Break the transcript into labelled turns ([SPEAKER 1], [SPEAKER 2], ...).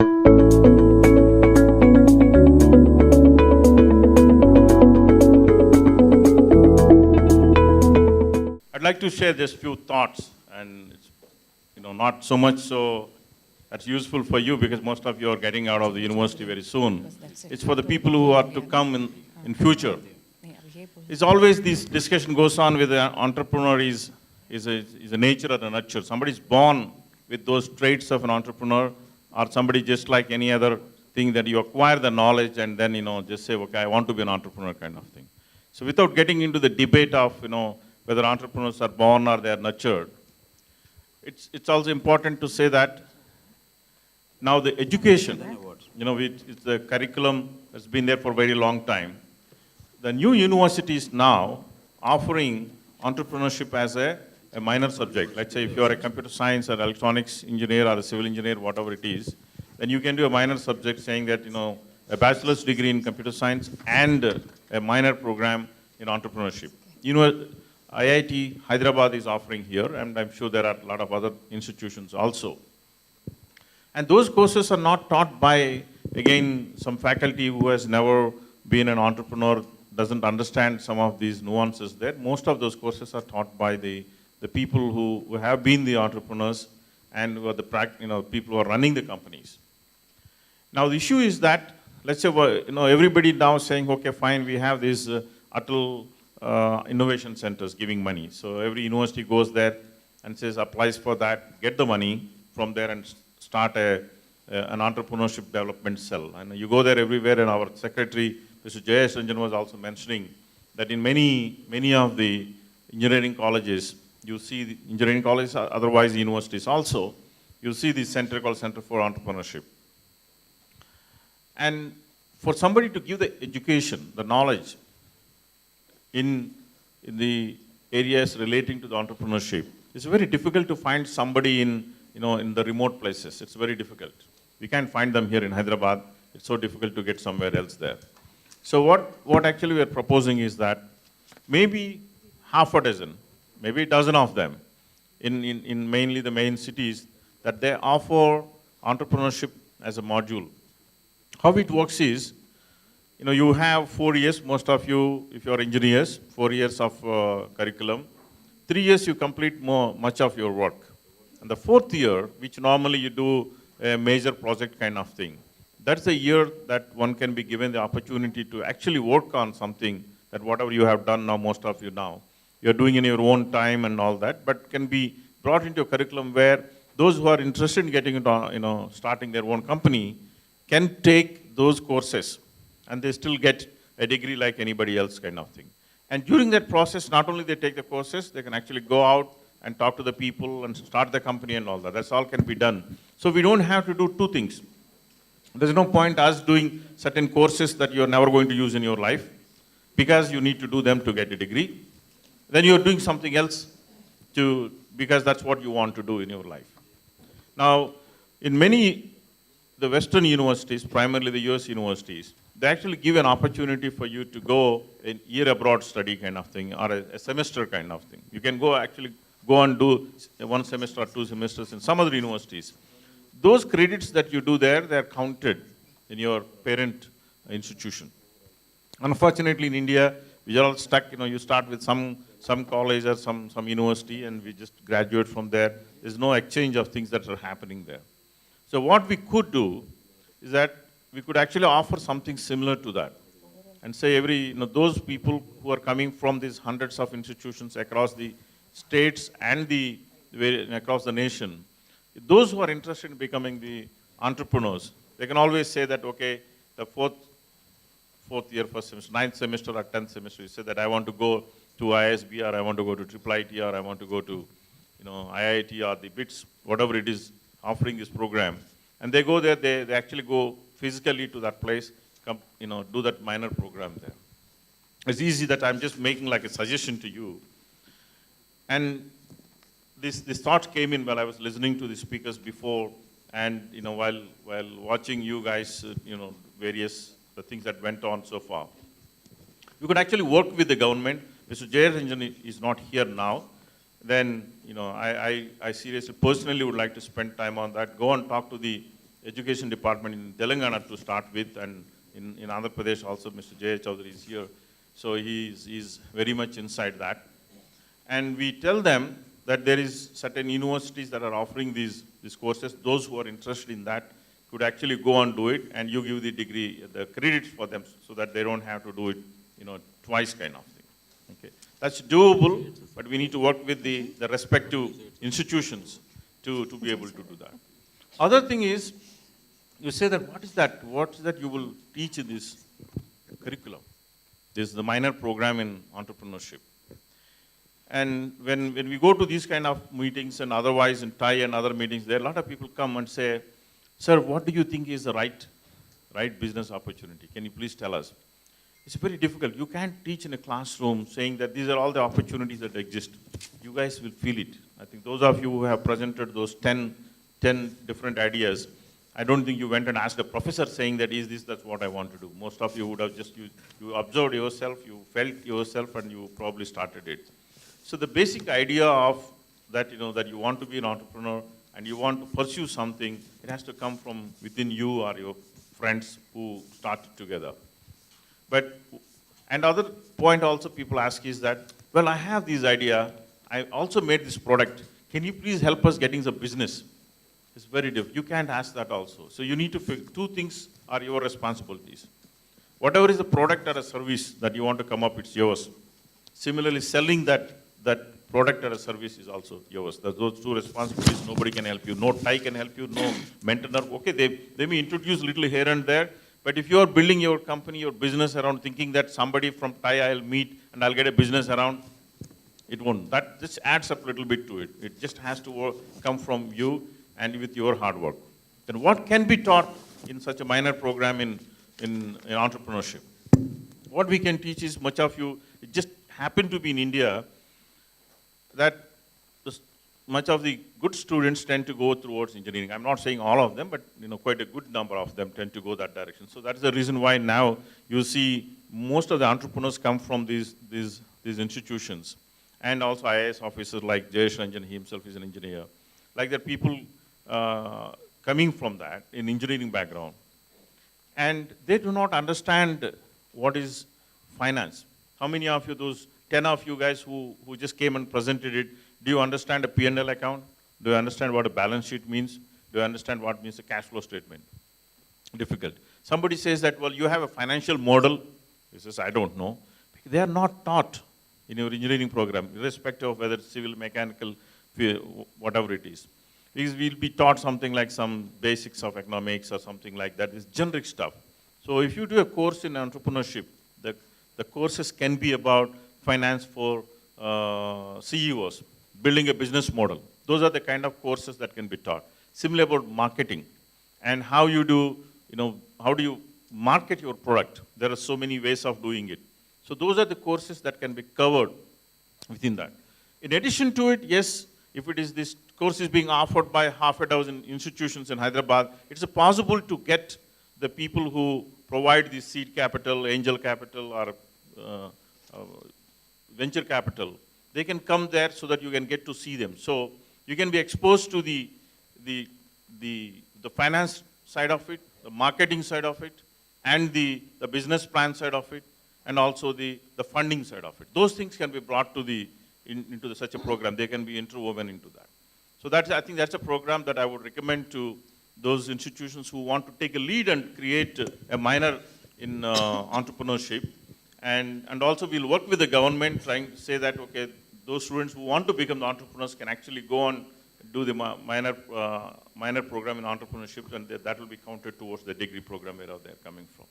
[SPEAKER 1] I'd like to share just a few thoughts, and it's, not so much so that's useful for you because most of you are getting out of the university very soon. It's for the people who are to come in future. It's always this discussion goes on with the entrepreneur is a nature or a nurture. Somebody's born with those traits of an entrepreneur, or somebody just like any other thing that you acquire the knowledge and then, just say, okay, I want to be an entrepreneur kind of thing. So without getting into the debate of, whether entrepreneurs are born or they are nurtured, it's also important to say that now the education, it's the curriculum that's been there for a very long time. The new universities now offering entrepreneurship as a minor subject. Let's say if you are a computer science or electronics engineer or a civil engineer, whatever it is, then you can do a minor subject saying that, a bachelor's degree in computer science and a minor program in entrepreneurship. IIT Hyderabad is offering here, and I'm sure there are a lot of other institutions also. And those courses are not taught by, again, some faculty who has never been an entrepreneur, doesn't understand some of these nuances there. Most of those courses are taught by the people who have been the entrepreneurs and who are the people who are running the companies. Now the issue is that, let's say, everybody now saying, okay, fine, we have these Atal innovation centers giving money. So every university goes there and says, applies for that, get the money from there and start an entrepreneurship development cell. And you go there everywhere, and our secretary, Mr. Jayesh Ranjan, was also mentioning that in many of the engineering colleges, you see the engineering colleges, otherwise universities also, you see the center called Center for Entrepreneurship. And for somebody to give the education, the knowledge in the areas relating to the entrepreneurship, it's very difficult to find somebody in the remote places. It's very difficult. We can't find them here in Hyderabad. It's so difficult to get somewhere else there. So what actually we are proposing is that maybe half a dozen, maybe a dozen of them in mainly the main cities, that they offer entrepreneurship as a module. How it works is, you have 4 years, most of you, if you are engineers, 4 years of curriculum. 3 years you complete much of your work. And the 4th year, which normally you do a major project kind of thing, that's the year that one can be given the opportunity to actually work on something that whatever you have done now, most of you now, you're doing in your own time and all that, but can be brought into a curriculum where those who are interested in getting into, starting their own company can take those courses and they still get a degree like anybody else kind of thing. And during that process, not only they take the courses, they can actually go out and talk to the people and start the company and all that. That's all can be done. So we don't have to do two things. There's no point us doing certain courses that you're never going to use in your life because you need to do them to get a degree. Then you're doing something else because that's what you want to do in your life. Now, in the Western universities, primarily the US universities, they actually give an opportunity for you to go a year abroad study kind of thing or a semester kind of thing. You can go and do 1 semester or 2 semesters in some other universities. Those credits that you do there, they're counted in your parent institution. Unfortunately, in India, we are all stuck. You start with some college or some university, and we just graduate from there. There's no exchange of things that are happening there. So what we could do is that we could actually offer something similar to that, and say those people who are coming from these hundreds of institutions across the states and across the nation, those who are interested in becoming the entrepreneurs, they can always say that, okay, the fourth year, first semester, 9th semester or 10th semester, you say that I want to go to ISB, or I want to go to IIIT, or I want to go to IIT or the BITS, whatever it is, offering this program. And they go there, they actually go physically to that place, do that minor program there. It's easy that I'm just making like a suggestion to you. And this thought came in while I was listening to the speakers before, and while watching you guys, the things that went on so far. We could actually work with the government. Mr. Jayesh Ranjan is not here now. Then, I seriously, personally would like to spend time on that. Go and talk to the education department in Telangana to start with, and in Andhra Pradesh also Mr. Jay Chaudhary is here. So he's very much inside that. And we tell them that there is certain universities that are offering these courses. Those who are interested in that could actually go and do it, and you give the degree, the credits for them, so that they don't have to do it, twice kind of thing. Okay, that's doable, but we need to work with the respective institutions to be able to do that. Other thing is, you say that what is that you will teach in this curriculum? This is the minor program in entrepreneurship. And when we go to these kind of meetings and otherwise in TiE and other meetings, there are a lot of people come and say, sir, what do you think is the right business opportunity? Can you please tell us? It's very difficult. You can't teach in a classroom saying that these are all the opportunities that exist. You guys will feel it. I think those of you who have presented those 10 different ideas, I don't think you went and asked a professor saying that that's what I want to do. Most of you would have just, you observed yourself, you felt yourself, and you probably started it. So the basic idea of that, that you want to be an entrepreneur and you want to pursue something, it has to come from within you or your friends who started together. But, and other point also people ask is that, well, I have this idea, I also made this product, can you please help us getting the business? It's very difficult. You can't ask that also. So you need to figure, two things are your responsibilities. Whatever is the product or a service that you want to come up, it's yours. Similarly, selling that product or a service is also yours. Those two responsibilities, nobody can help you. No TiE can help you, no mentor. Okay, they may introduce little here and there, but if you are building your company, your business around thinking that somebody from TiE I'll meet and I'll get a business around, it won't. That just adds up a little bit to it. It just has to come from you and with your hard work. Then what can be taught in such a minor program in entrepreneurship? What we can teach is much of you, it just happened to be in India that much of the good students tend to go towards engineering. I'm not saying all of them, but quite a good number of them tend to go that direction. So that's the reason why now you see most of the entrepreneurs come from these institutions. And also IAS officers like Jayesh Ranjan, he himself is an engineer. Like that people coming from that in engineering background. And they do not understand what is finance. How many of you, those 10 of you guys who just came and presented it, do you understand a P&L account? Do you understand what a balance sheet means? Do you understand what means a cash flow statement? Difficult. Somebody says that, well, you have a financial model. He says, I don't know. They are not taught in your engineering program, irrespective of whether it's civil, mechanical, whatever it is. Because we'll be taught something like some basics of economics or something like that. It's generic stuff. So if you do a course in entrepreneurship, the courses can be about finance for CEOs, building a business model. Those are the kind of courses that can be taught. Similarly about marketing and how you do, how do you market your product? There are so many ways of doing it. So those are the courses that can be covered within that. In addition to it, yes, if it is this course is being offered by half a dozen institutions in Hyderabad, it's possible to get the people who provide the seed capital, angel capital, or venture capital. They can come there so that you can get to see them. So you can be exposed to the finance side of it, the marketing side of it, and the business plan side of it, and also the funding side of it. Those things can be brought to into such a program. They can be interwoven into that. So I think that's a program that I would recommend to those institutions who want to take a lead and create a minor in entrepreneurship. And also we'll work with the government trying to say that, okay, those students who want to become the entrepreneurs can actually go on do the minor program in entrepreneurship, and that will be counted towards the degree program where they're coming from.